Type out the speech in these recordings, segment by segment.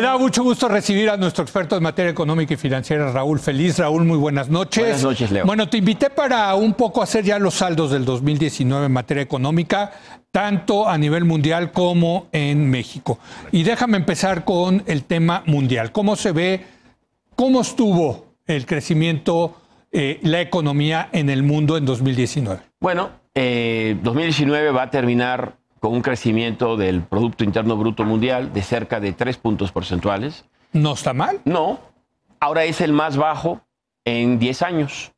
Me da mucho gusto recibir a nuestro experto en materia económica y financiera, Raúl Feliz. Raúl, muy buenas noches. Buenas noches, Leo. Bueno, te invité para un poco hacer ya los saldos del 2019 en materia económica, tanto a nivel mundial como en México. Y déjame empezar con el tema mundial. ¿Cómo se ve, cómo estuvo el crecimiento, la economía en el mundo en 2019? Bueno, 2019 va a terminar con un crecimiento del Producto Interno Bruto Mundial de cerca de 3 puntos porcentuales. ¿No está mal? No, ahora es el más bajo en 10 años.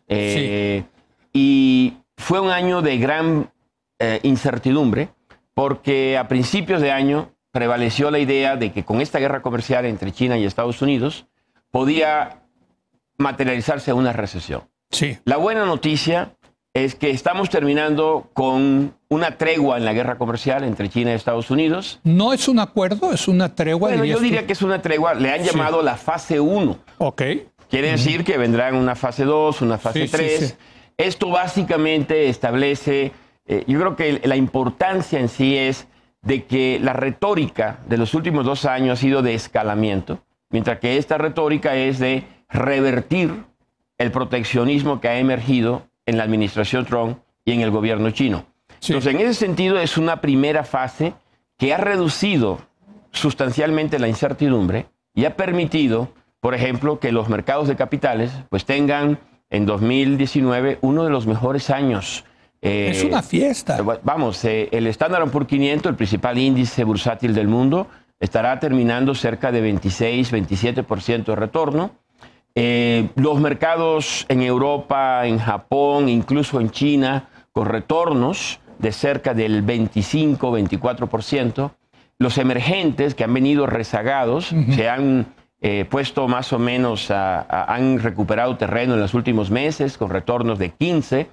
Sí. Y fue un año de gran incertidumbre porque a principios de año prevaleció la idea de que con esta guerra comercial entre China y Estados Unidos podía materializarse una recesión. Sí. La buena noticia es que estamos terminando con una tregua en la guerra comercial entre China y Estados Unidos. ¿No es un acuerdo? ¿Es una tregua? Bueno, yo diría que es una tregua. Le han llamado la fase 1. Ok. Quiere decir que vendrán una fase 2, una fase 3. Esto básicamente establece, yo creo que la importancia en sí es de que la retórica de los últimos 2 años ha sido de escalamiento, mientras que esta retórica es de revertir el proteccionismo que ha emergido en la administración Trump y en el gobierno chino. Sí. Entonces, en ese sentido, es una primera fase que ha reducido sustancialmente la incertidumbre y ha permitido, por ejemplo, que los mercados de capitales pues tengan en 2019 uno de los mejores años. Es una fiesta. Vamos, el Standard & Poor's 500, el principal índice bursátil del mundo, estará terminando cerca de 26-27% de retorno. Los mercados en Europa, en Japón, incluso en China, con retornos de cerca del 25-24%. Los emergentes que han venido rezagados se han puesto más o menos, han recuperado terreno en los últimos meses con retornos de 15%.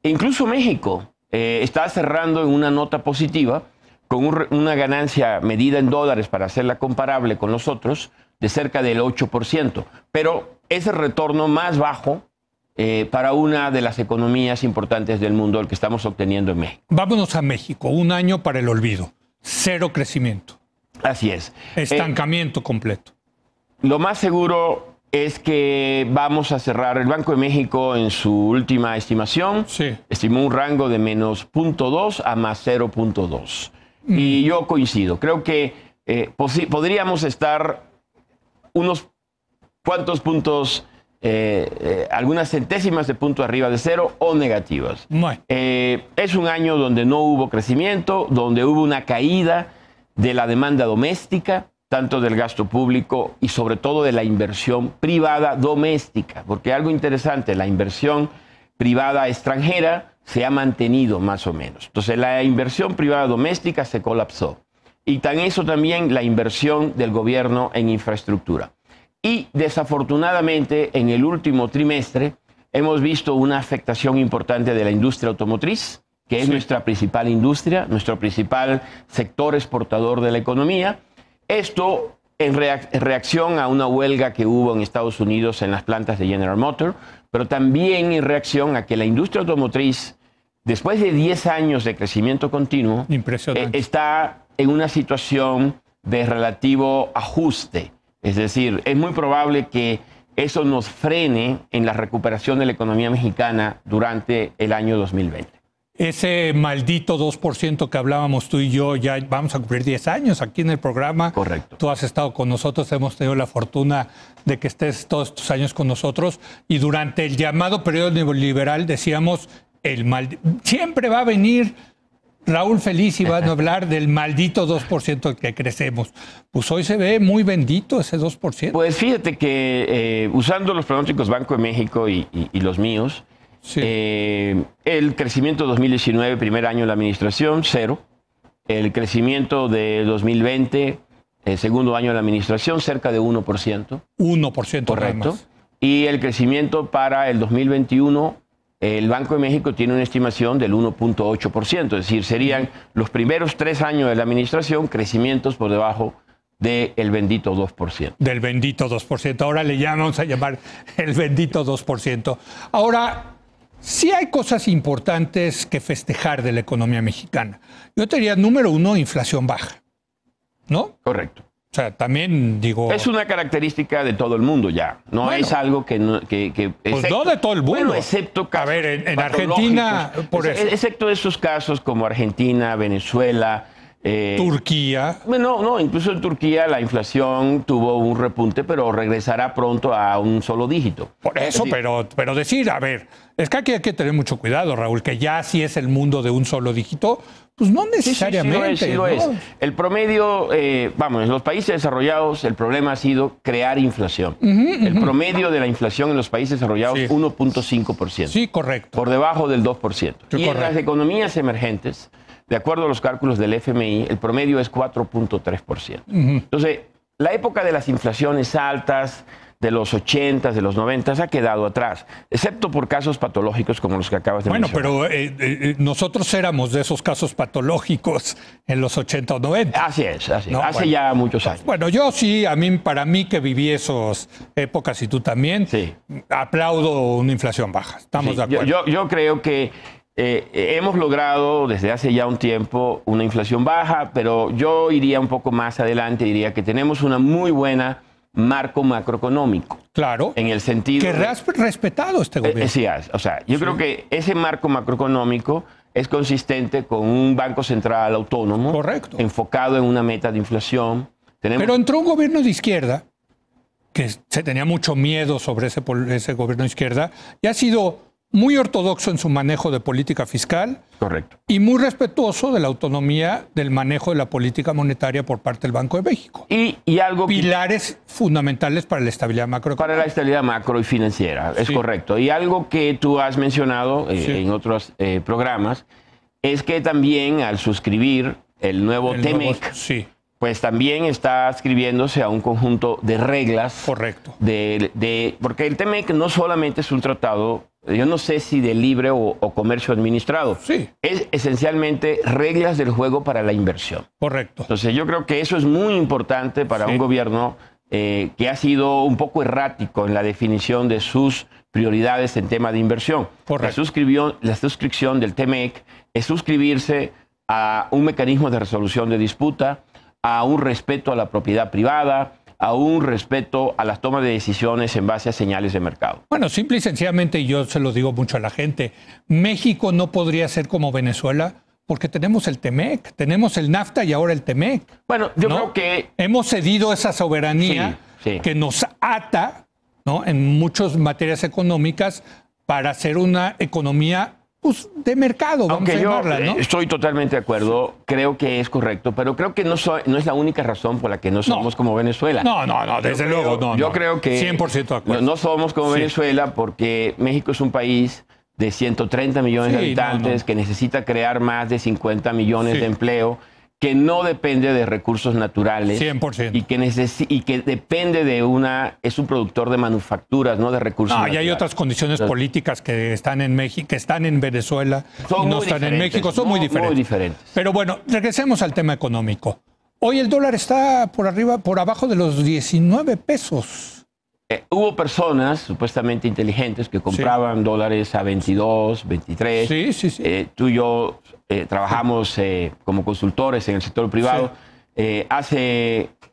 E incluso México está cerrando en una nota positiva con una ganancia medida en dólares para hacerla comparable con los otros de cerca del 8%. Pero es el retorno más bajo para una de las economías importantes del mundo, el que estamos obteniendo en México. Vámonos a México, un año para el olvido, 0 crecimiento. Así es. Estancamiento completo. Lo más seguro es que vamos a cerrar. El Banco de México en su última estimación estimó un rango de menos 0.2 a más 0.2. Y yo coincido. Creo que podríamos estar unos cuantos puntos, algunas centésimas de punto arriba de 0 o negativas. Es un año donde no hubo crecimiento, donde hubo una caída de la demanda doméstica, tanto del gasto público y sobre todo de la inversión privada doméstica. Porque algo interesante, la inversión privada extranjera se ha mantenido más o menos. Entonces la inversión privada doméstica se colapsó. Y tan eso también la inversión del gobierno en infraestructura. Y desafortunadamente en el último trimestre hemos visto una afectación importante de la industria automotriz, que es nuestra principal industria, nuestro principal sector exportador de la economía. Esto en reacción a una huelga que hubo en Estados Unidos en las plantas de General Motors, pero también en reacción a que la industria automotriz, después de 10 años de crecimiento continuo, está en una situación de relativo ajuste. Es decir, es muy probable que eso nos frene en la recuperación de la economía mexicana durante el año 2020. Ese maldito 2% que hablábamos tú y yo, ya vamos a cumplir 10 años aquí en el programa. Correcto. Tú has estado con nosotros, hemos tenido la fortuna de que estés todos estos años con nosotros. Y durante el llamado periodo neoliberal decíamos, siempre va a venir Raúl Feliz y van a hablar del maldito 2% que crecemos. Pues hoy se ve muy bendito ese 2%. Pues fíjate que usando los pronósticos Banco de México y los míos, el crecimiento 2019, primer año de la administración, 0. El crecimiento de 2020, segundo año de la administración, cerca de 1%. 1%. Correcto. Y el crecimiento para el 2021, el Banco de México tiene una estimación del 1.8%. Es decir, serían los primeros 3 años de la administración crecimientos por debajo del bendito 2%. Del bendito 2%. Ahora vamos a llamar el bendito 2%. Ahora, sí hay cosas importantes que festejar de la economía mexicana. Yo te diría, número 1, inflación baja, ¿no? Correcto. O sea, también digo... Es una característica de todo el mundo ya. No es algo que... pues no de todo el mundo. Bueno, excepto casos. A ver, en Argentina, por eso. Excepto esos casos como Argentina, Venezuela... Turquía. Bueno, no, incluso en Turquía la inflación tuvo un repunte, pero regresará pronto a un solo dígito. Por eso, pero decir, a ver, es que aquí hay que tener mucho cuidado, Raúl, que ya si es el mundo de un solo dígito, pues no necesariamente. Sí, lo es. El promedio, en los países desarrollados el problema ha sido crear inflación. El promedio de la inflación en los países desarrollados, 1.5%. Sí, correcto. Por debajo del 2%. Y en las economías emergentes, de acuerdo a los cálculos del FMI, el promedio es 4.3%. Entonces, la época de las inflaciones altas, de los 80s, de los 90s, ha quedado atrás, excepto por casos patológicos como los que acabas de mencionar. Bueno, pero nosotros éramos de esos casos patológicos en los 80 o 90. Así es. ¿No? Hace ya muchos años. Bueno, yo sí, para mí que viví esas épocas y tú también, aplaudo una inflación baja. Estamos de acuerdo. Yo creo que hemos logrado desde hace ya un tiempo una inflación baja, pero yo iría un poco más adelante, diría que tenemos una muy buena marco macroeconómico. Claro. En el sentido... Que has respetado este gobierno. Sí, o sea, yo creo que ese marco macroeconómico es consistente con un Banco Central autónomo. Correcto. Enfocado en una meta de inflación. Pero entró un gobierno de izquierda, que se tenía mucho miedo sobre ese gobierno de izquierda, y ha sido muy ortodoxo en su manejo de política fiscal. Correcto. Y muy respetuoso de la autonomía del manejo de la política monetaria por parte del Banco de México. Y algo... Pilares fundamentales para la estabilidad macroeconómica. Para la estabilidad macro y financiera, es correcto. Y algo que tú has mencionado en otros programas, es que también al suscribir el nuevo TEMEC, pues también está adscribiéndose a un conjunto de reglas. Correcto. Porque el TEMEC no solamente es un tratado, yo no sé si de libre o comercio administrado. Sí. Es esencialmente reglas del juego para la inversión. Correcto. Entonces yo creo que eso es muy importante para un gobierno que ha sido un poco errático en la definición de sus prioridades en tema de inversión. Correcto. La suscripción del TEMEC es suscribirse a un mecanismo de resolución de disputa, a un respeto a la propiedad privada, a un respeto a las tomas de decisiones en base a señales de mercado. Bueno, simple y sencillamente, y yo se lo digo mucho a la gente, México no podría ser como Venezuela porque tenemos el TEMEC, tenemos el NAFTA y ahora el TEMEC. Bueno, yo creo que... hemos cedido esa soberanía que nos ata, ¿no?, en muchas materias económicas para hacer una economía de mercado, vamos a llamarla, ¿no? Estoy totalmente de acuerdo, creo que es correcto, pero creo que no es la única razón por la que no somos como Venezuela. No, desde luego, no. Yo creo que 100% de acuerdo. No somos como Venezuela porque México es un país de 130 millones de habitantes que necesita crear más de 50 millones de empleo, que no depende de recursos naturales 100%. y que depende es un productor de manufacturas, no de recursos naturales. Y hay otras condiciones políticas que están en México, que están en Venezuela y no están en México, son muy diferentes. Pero bueno, regresemos al tema económico. Hoy el dólar está por abajo de los 19 pesos. Hubo personas supuestamente inteligentes que compraban dólares a 22, 23. Sí. Tú y yo trabajamos como consultores en el sector privado.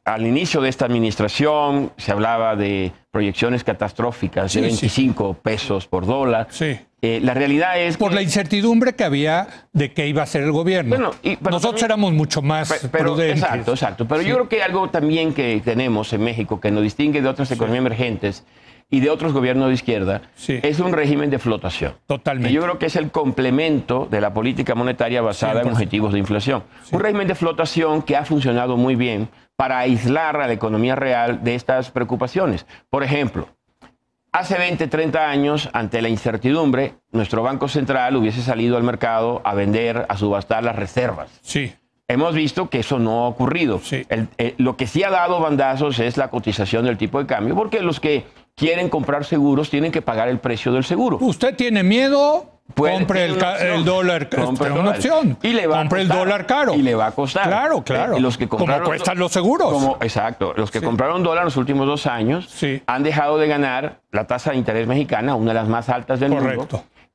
Al inicio de esta administración se hablaba de proyecciones catastróficas de 25 pesos por dólar. La realidad es por la incertidumbre que había de qué iba a hacer el gobierno. Bueno, nosotros éramos mucho más prudentes. Exacto. Pero yo creo que algo también que tenemos en México que nos distingue de otras economías emergentes y de otros gobiernos de izquierda es un régimen de flotación. Totalmente. Y yo creo que es el complemento de la política monetaria basada en objetivos de inflación. Un régimen de flotación que ha funcionado muy bien para aislar a la economía real de estas preocupaciones. Por ejemplo, hace 20, 30 años, ante la incertidumbre, nuestro Banco Central hubiese salido al mercado a vender, a subastar las reservas. Hemos visto que eso no ha ocurrido. Lo que sí ha dado bandazos es la cotización del tipo de cambio, porque los que quieren comprar seguros tienen que pagar el precio del seguro. Usted tiene miedo, compre el dólar, compre una opción. Y le va compre el dólar caro. Y le va a costar. Claro. Los que compraron, como cuestan los seguros. Exacto. Los que compraron dólar en los últimos 2 años han dejado de ganar la tasa de interés mexicana, una de las más altas del mundo.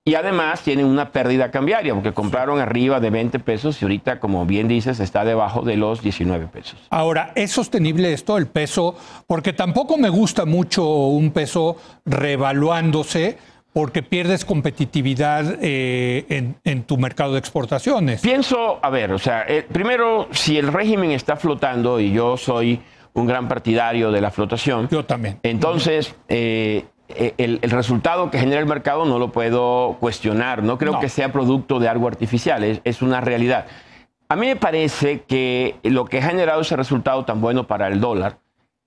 Y además tienen una pérdida cambiaria, porque compraron arriba de 20 pesos y ahorita, como bien dices, está debajo de los 19 pesos. Ahora, ¿es sostenible esto, el peso? Porque tampoco me gusta mucho un peso revaluándose, porque pierdes competitividad en tu mercado de exportaciones. Pienso, a ver, o sea, primero, si el régimen está flotando, y yo soy un gran partidario de la flotación. Yo también. Entonces, el resultado que genera el mercado no lo puedo cuestionar. No creo que sea producto de algo artificial, es una realidad. A mí me parece que lo que ha generado ese resultado tan bueno para el dólar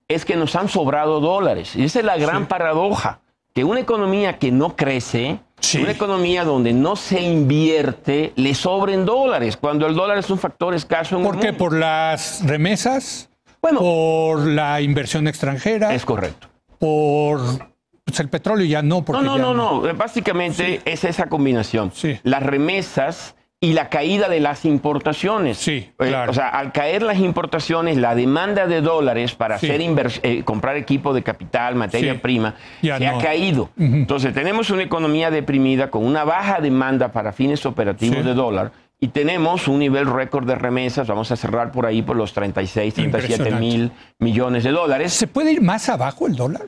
es que nos han sobrado dólares. Y esa es la gran paradoja, que una economía que no crece, una economía donde no se invierte, le sobren dólares, cuando el dólar es un factor escaso en el mundo. ¿Por qué? ¿Por las remesas? Bueno, ¿por la inversión extranjera? Es correcto. ¿Por el petróleo? Ya no. Porque no. Básicamente es esa combinación. Las remesas y la caída de las importaciones. Sí, claro. O sea, al caer las importaciones, la demanda de dólares para hacer comprar equipo de capital, materia prima, se ha caído. Entonces, tenemos una economía deprimida con una baja demanda para fines operativos de dólar y tenemos un nivel récord de remesas. Vamos a cerrar por ahí por los 36, 37 mil millones de dólares. ¿Se puede ir más abajo el dólar?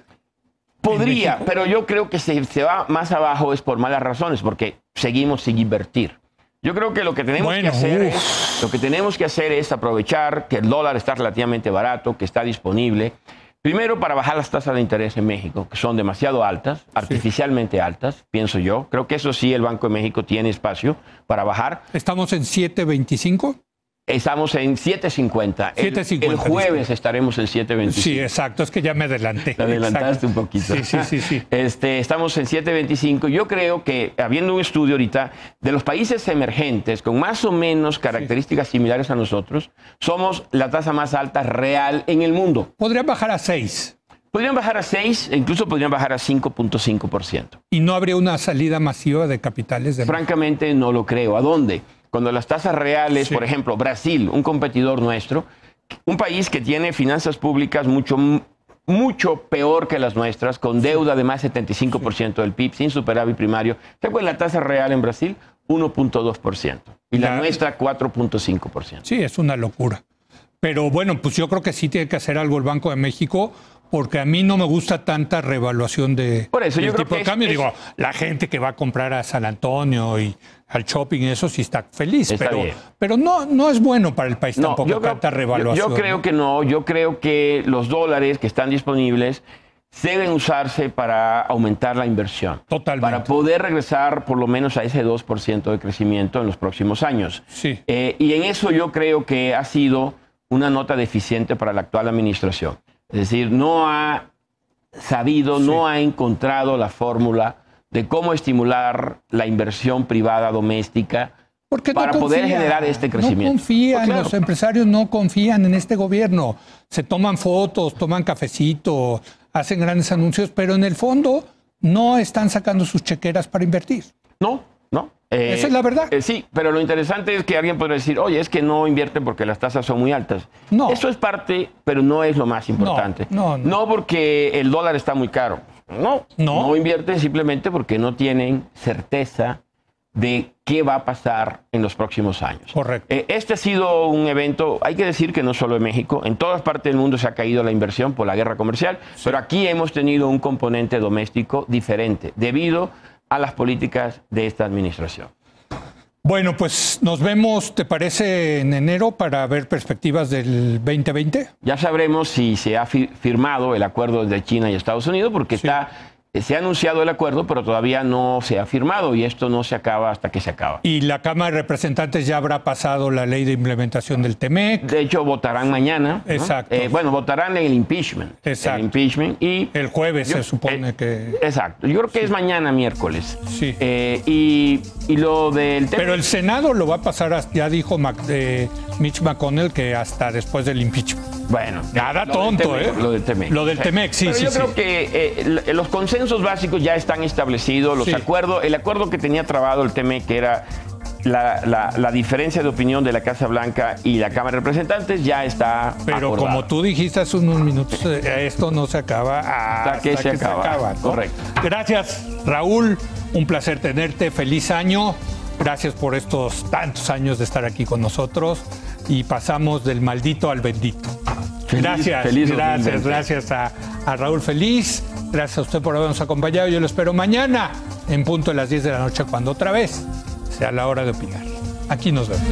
Podría, pero yo creo que si se va más abajo es por malas razones, porque seguimos sin invertir. Yo creo que lo que tenemos que hacer es aprovechar que el dólar está relativamente barato, que está disponible. Primero, para bajar las tasas de interés en México, que son demasiado altas, artificialmente altas, pienso yo. Creo que eso sí, el Banco de México tiene espacio para bajar. ¿Estamos en 7.25? Estamos en 7.50. El jueves estaremos en 7.25. Sí, exacto. Es que ya me adelanté. Te adelantaste un poquito. Sí. Estamos en 7.25. Yo creo que, habiendo un estudio ahorita, de los países emergentes con más o menos características similares a nosotros, somos la tasa más alta real en el mundo. Podrían bajar a 6. Podrían bajar a 6, e incluso podrían bajar a 5.5%. ¿Y no habría una salida masiva de capitales? Francamente, no lo creo. ¿A dónde? Cuando las tasas reales, por ejemplo, Brasil, un competidor nuestro, un país que tiene finanzas públicas mucho peor que las nuestras, con deuda de más de 75% del PIB, sin superávit primario. ¿Sabes cuál es la tasa real en Brasil? 1.2%. Y la nuestra, 4.5%. Sí, es una locura. Pero bueno, pues yo creo que sí tiene que hacer algo el Banco de México, porque a mí no me gusta tanta revaluación de por eso, yo creo tipo de cambio. Digo, la gente que va a comprar a San Antonio y al shopping, eso sí está feliz, pero no es bueno para el país tampoco tanta revaluación. Yo creo que no, yo creo que los dólares que están disponibles deben usarse para aumentar la inversión. Totalmente. Para poder regresar por lo menos a ese 2% de crecimiento en los próximos años. Sí. Y en eso yo creo que ha sido una nota deficiente para la actual administración. Es decir, no ha sabido, no ha encontrado la fórmula de cómo estimular la inversión privada doméstica para poder generar este crecimiento. No confían, los empresarios no confían en este gobierno. Se toman fotos, toman cafecito, hacen grandes anuncios, pero en el fondo no están sacando sus chequeras para invertir. No. Esa es la verdad. Sí, pero lo interesante es que alguien podría decir, oye, es que no invierten porque las tasas son muy altas. No. Eso es parte, pero no es lo más importante. No porque el dólar está muy caro. No invierten simplemente porque no tienen certeza de qué va a pasar en los próximos años. Correcto. Este ha sido un evento, hay que decir que no solo en México, en todas partes del mundo se ha caído la inversión por la guerra comercial, pero aquí hemos tenido un componente doméstico diferente debido a las políticas de esta administración. Bueno, pues nos vemos, ¿te parece, en enero para ver perspectivas del 2020? Ya sabremos si se ha firmado el acuerdo de China y Estados Unidos, porque se ha anunciado el acuerdo, pero todavía no se ha firmado y esto no se acaba hasta que se acaba. Y la Cámara de Representantes ya habrá pasado la ley de implementación del TEMEC. De hecho, votarán mañana. Exacto. Votarán en el impeachment. Exacto. El impeachment y el jueves se supone que... Exacto. Yo creo que es mañana, miércoles. Sí. Y lo del TEMEC... Pero el Senado lo va a pasar, ya dijo Mitch McConnell, que hasta después del impeachment. Bueno, nada tonto, Lo del TEMEC. Lo del TEMEC, sí. Pero yo creo que los consensos básicos ya están establecidos, los acuerdos, el acuerdo que tenía trabado el TEMEC, que era la diferencia de opinión de la Casa Blanca y la Cámara de Representantes, ya está Pero acordado. Como tú dijiste hace unos minutos, esto no se acaba hasta que se acaba. ¿no? Correcto. Gracias, Raúl. un placer tenerte. Feliz año. Gracias por estos tantos años de estar aquí con nosotros. Y pasamos del maldito al bendito. Gracias a Raúl Feliz. Gracias a usted por habernos acompañado. Yo lo espero mañana en punto de las 10 de la noche, cuando otra vez sea la hora de opinar. Aquí nos vemos.